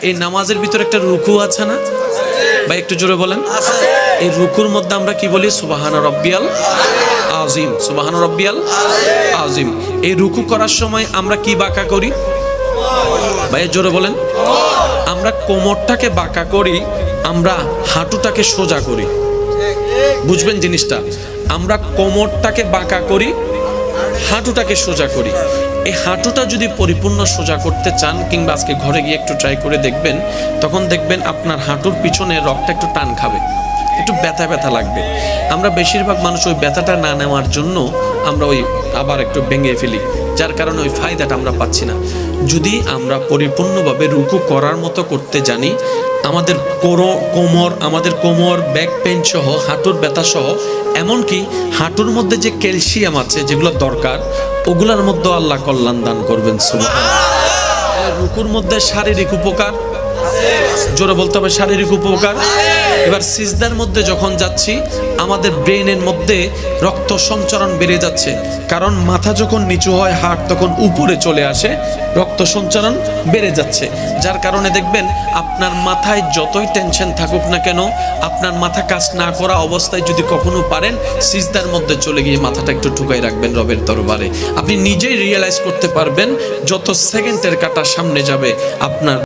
এই নামাজের ভিতরে একটা রুকু আছে না ভাই, একটু জোরে বলেন। এই রুকুর মধ্যে আমরা কি বলি? সুবহান রাব্বিয়াল আযীম, সুবহান রাব্বিয়াল আযীম। এই রুকু করার সময় আমরা কি বাঁকা করি ভাই, জোরে বলেন। আমরা কোমরটাকে বাঁকা করি, আমরা হাঁটুটাকে সোজা করি। বুঝবেন জিনিসটা? আমরা কোমরটাকে বাঁকা করি, হাঁটুটাকে সোজা করি। এই হাঁটুটা যদি পরিপূর্ণ সোজা করতে চান, কিংবা আজকে ঘরে গিয়ে একটু ট্রাই করে দেখবেন, তখন দেখবেন আপনার হাঁটুর পিছনে রগটা একটু টান খাবে, একটু ব্যথা ব্যথা লাগবে। আমরা বেশিরভাগ মানুষ ওই ব্যথাটা না নেওয়ার জন্য আমরা ওই আবার একটু ভেঙে ফেলি, যার কারণে ওই ফায়দাটা আমরা পাচ্ছি না। যদি আমরা পরিপূর্ণভাবে রুকু করার মতো করতে জানি, আমাদের কোমর ব্যাক পেইন সহ, হাঁটুর ব্যথা সহ, এমনকি হাঁটুর মধ্যে যে ক্যালসিয়াম আছে যেগুলো দরকার, ওগুলোর মধ্যে আল্লাহ কল্যাণ দান করবেন। সুবহানাল্লাহ। রুকুর মধ্যে শারীরিক উপকার, জোরে বলতে হবে শারীরিক উপকার। এবার সিজদার মধ্যে যখন যাচ্ছি, আমাদের ব্রেনের মধ্যে রক্ত সঞ্চারণ বেড়ে যাচ্ছে, কারণ মাথা যখন নিচু হয়, হাত তখন উপরে চলে আসে, রক্ত সঞ্চারণ বেড়ে যাচ্ছে। যার কারণে দেখবেন আপনার মাথায় যতই টেনশন থাকুক না কেন, আপনার মাথা কাজ না করা অবস্থায় যদি কখনো পারেন, সিজদার মধ্যে চলে গিয়ে মাথাটা একটু ঢুকাই রাখবেন রবের দরবারে। আপনি নিজেই রিয়েলাইজ করতে পারবেন, যত সেকেন্ডের কাটা সামনে যাবে আপনার